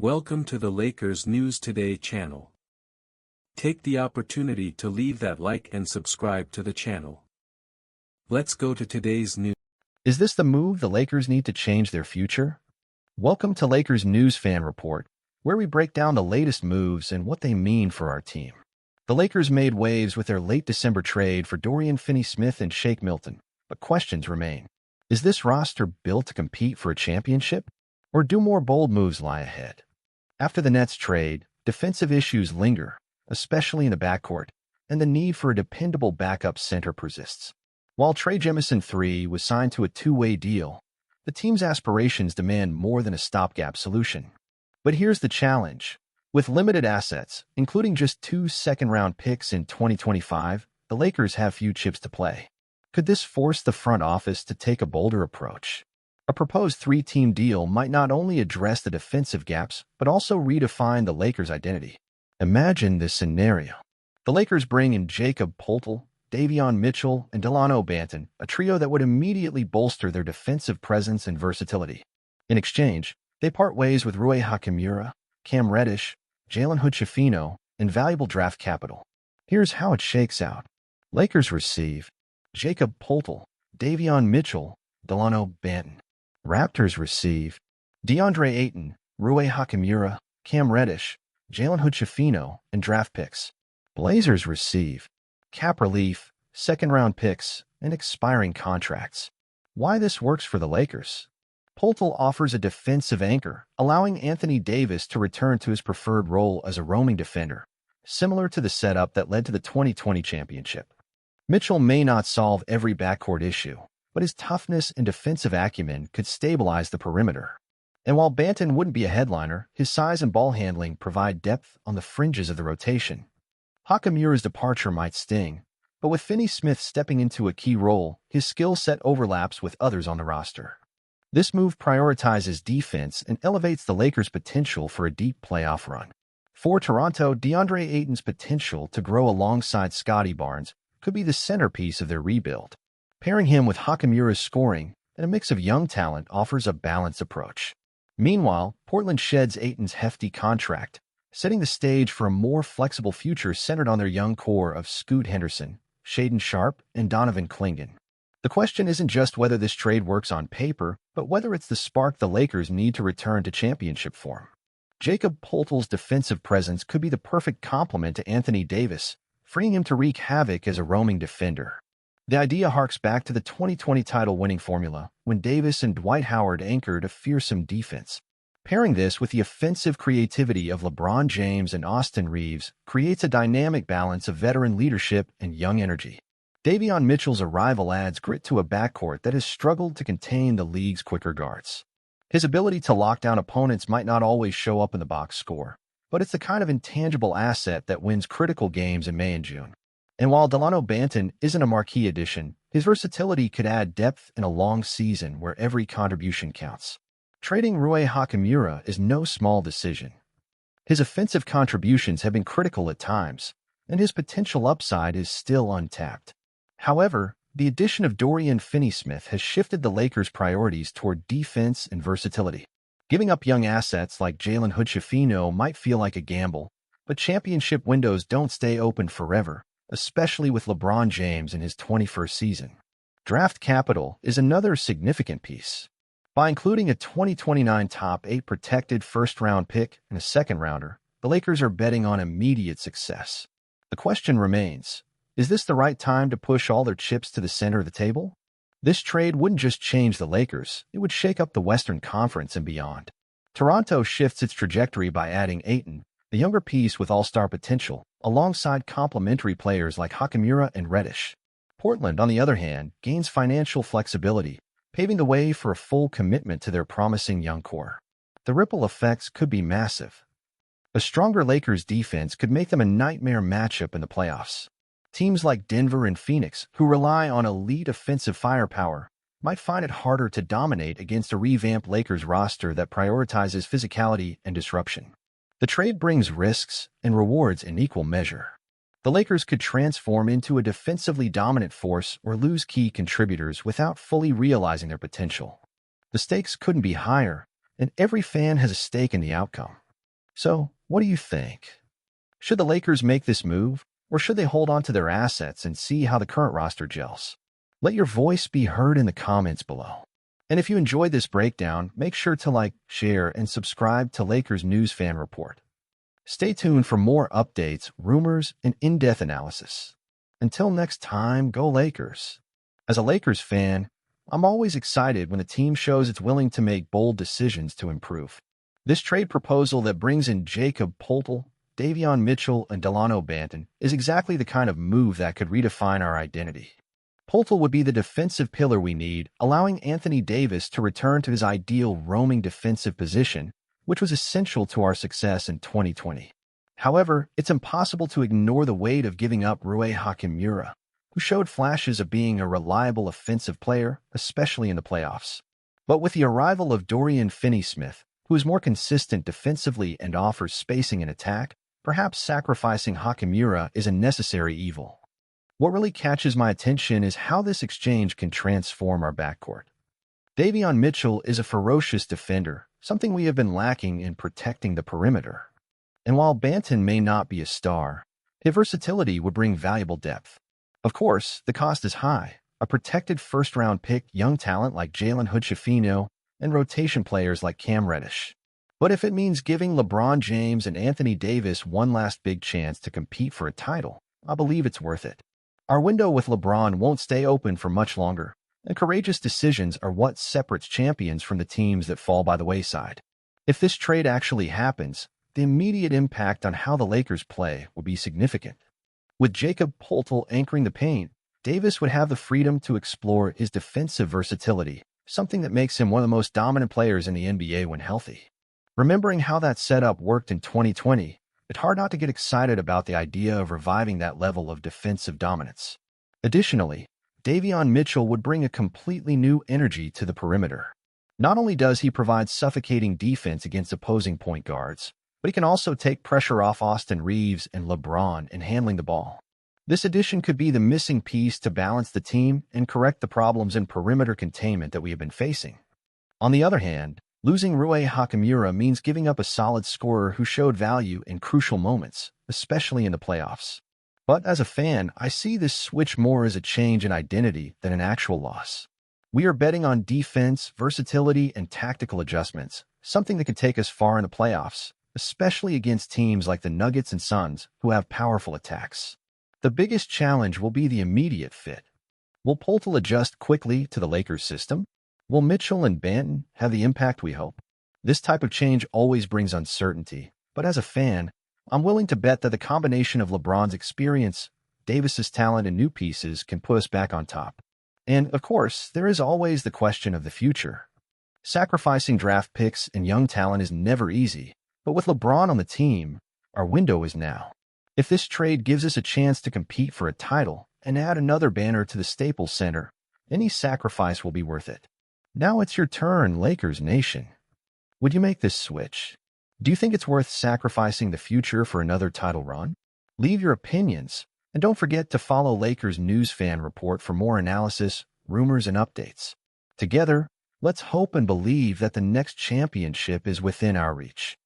Welcome to the Lakers News Today channel. Take the opportunity to leave that like and subscribe to the channel. Let's go to today's news. Is this the move the Lakers need to change their future? Welcome to Lakers News Fan Report, where we break down the latest moves and what they mean for our team. The Lakers made waves with their late December trade for Dorian Finney-Smith and Shake Milton, but questions remain. Is this roster built to compete for a championship? Or do more bold moves lie ahead? After the Nets trade, defensive issues linger, especially in the backcourt, and the need for a dependable backup center persists. While Trey Jemison III was signed to a two-way deal, the team's aspirations demand more than a stopgap solution. But here's the challenge. With limited assets, including just 2 second-round picks in 2025, the Lakers have few chips to play. Could this force the front office to take a bolder approach? A proposed three-team deal might not only address the defensive gaps, but also redefine the Lakers' identity. Imagine this scenario. The Lakers bring in Jakob Poeltl, Davion Mitchell, and Delano Banton, a trio that would immediately bolster their defensive presence and versatility. In exchange, they part ways with Rui Hachimura, Cam Reddish, Jalen Hood-Schifino, and valuable draft capital. Here's how it shakes out. Lakers receive Jakob Poeltl, Davion Mitchell, Delano Banton. Raptors receive DeAndre Ayton, Rui Hachimura, Cam Reddish, Jalen Hood-Schifino, and draft picks. Blazers receive cap relief, second-round picks, and expiring contracts. Why this works for the Lakers? Poeltl offers a defensive anchor, allowing Anthony Davis to return to his preferred role as a roaming defender, similar to the setup that led to the 2020 championship. Mitchell may not solve every backcourt issue, but his toughness and defensive acumen could stabilize the perimeter. And while Banton wouldn't be a headliner, his size and ball handling provide depth on the fringes of the rotation. Hachimura's departure might sting, but with Finney-Smith stepping into a key role, his skill set overlaps with others on the roster. This move prioritizes defense and elevates the Lakers' potential for a deep playoff run. For Toronto, DeAndre Ayton's potential to grow alongside Scottie Barnes could be the centerpiece of their rebuild. Pairing him with Hachimura's scoring and a mix of young talent offers a balanced approach. Meanwhile, Portland sheds Ayton's hefty contract, setting the stage for a more flexible future centered on their young core of Scoot Henderson, Shaedon Sharpe, and Donovan Clingan. The question isn't just whether this trade works on paper, but whether it's the spark the Lakers need to return to championship form. Jakob Poeltl's defensive presence could be the perfect complement to Anthony Davis, freeing him to wreak havoc as a roaming defender. The idea harks back to the 2020 title-winning formula, when Davis and Dwight Howard anchored a fearsome defense. Pairing this with the offensive creativity of LeBron James and Austin Reeves creates a dynamic balance of veteran leadership and young energy. Davion Mitchell's arrival adds grit to a backcourt that has struggled to contain the league's quicker guards. His ability to lock down opponents might not always show up in the box score, but it's the kind of intangible asset that wins critical games in May and June. And while Delano Banton isn't a marquee addition, his versatility could add depth in a long season where every contribution counts. Trading Rui Hachimura is no small decision. His offensive contributions have been critical at times, and his potential upside is still untapped. However, the addition of Dorian Finney-Smith has shifted the Lakers' priorities toward defense and versatility. Giving up young assets like Jalen Hood-Schifino might feel like a gamble, but championship windows don't stay open forever, especially with LeBron James in his 21st season. Draft capital is another significant piece. By including a 2029 top 8 protected first-round pick and a second-rounder, the Lakers are betting on immediate success. The question remains, is this the right time to push all their chips to the center of the table? This trade wouldn't just change the Lakers, it would shake up the Western Conference and beyond. Toronto shifts its trajectory by adding Ayton, the younger piece with all-star potential, alongside complementary players like Hachimura and Reddish. Portland, on the other hand, gains financial flexibility, paving the way for a full commitment to their promising young core. The ripple effects could be massive. A stronger Lakers defense could make them a nightmare matchup in the playoffs. Teams like Denver and Phoenix, who rely on elite offensive firepower, might find it harder to dominate against a revamped Lakers roster that prioritizes physicality and disruption. The trade brings risks and rewards in equal measure. The Lakers could transform into a defensively dominant force or lose key contributors without fully realizing their potential. The stakes couldn't be higher, and every fan has a stake in the outcome. So, what do you think? Should the Lakers make this move, or should they hold on to their assets and see how the current roster gels? Let your voice be heard in the comments below. And if you enjoyed this breakdown, make sure to like, share, and subscribe to Lakers News Fan Report. Stay tuned for more updates, rumors, and in-depth analysis. Until next time, go Lakers. As a Lakers fan, I'm always excited when a team shows it's willing to make bold decisions to improve. This trade proposal that brings in Jakob Poeltl, Davion Mitchell, and Delano Banton is exactly the kind of move that could redefine our identity. Poeltl would be the defensive pillar we need, allowing Anthony Davis to return to his ideal roaming defensive position, which was essential to our success in 2020. However, it's impossible to ignore the weight of giving up Rui Hachimura, who showed flashes of being a reliable offensive player, especially in the playoffs. But with the arrival of Dorian Finney-Smith, who is more consistent defensively and offers spacing in attack, perhaps sacrificing Hachimura is a necessary evil. What really catches my attention is how this exchange can transform our backcourt. Davion Mitchell is a ferocious defender, something we have been lacking in protecting the perimeter. And while Banton may not be a star, his versatility would bring valuable depth. Of course, the cost is high. A protected first-round pick, young talent like Jalen Hood-Schifino, and rotation players like Cam Reddish. But if it means giving LeBron James and Anthony Davis one last big chance to compete for a title, I believe it's worth it. Our window with LeBron won't stay open for much longer, and courageous decisions are what separates champions from the teams that fall by the wayside. If this trade actually happens, the immediate impact on how the Lakers play will be significant. With Jakob Poeltl anchoring the paint, Davis would have the freedom to explore his defensive versatility, something that makes him one of the most dominant players in the NBA when healthy. Remembering how that setup worked in 2020, it's hard not to get excited about the idea of reviving that level of defensive dominance. Additionally, Davion Mitchell would bring a completely new energy to the perimeter. Not only does he provide suffocating defense against opposing point guards, but he can also take pressure off Austin Reeves and LeBron in handling the ball. This addition could be the missing piece to balance the team and correct the problems in perimeter containment that we have been facing. On the other hand, losing Rui Hachimura means giving up a solid scorer who showed value in crucial moments, especially in the playoffs. But as a fan, I see this switch more as a change in identity than an actual loss. We are betting on defense, versatility, and tactical adjustments, something that could take us far in the playoffs, especially against teams like the Nuggets and Suns who have powerful attacks. The biggest challenge will be the immediate fit. Will Poeltl adjust quickly to the Lakers system? Will Mitchell and Banton have the impact we hope? This type of change always brings uncertainty, but as a fan, I'm willing to bet that the combination of LeBron's experience, Davis's talent, and new pieces can put us back on top. And, of course, there is always the question of the future. Sacrificing draft picks and young talent is never easy, but with LeBron on the team, our window is now. If this trade gives us a chance to compete for a title and add another banner to the Staples Center, any sacrifice will be worth it. Now it's your turn, Lakers Nation. Would you make this switch? Do you think it's worth sacrificing the future for another title run? Leave your opinions, and don't forget to follow Lakers News Fan Report for more analysis, rumors, and updates. Together, let's hope and believe that the next championship is within our reach.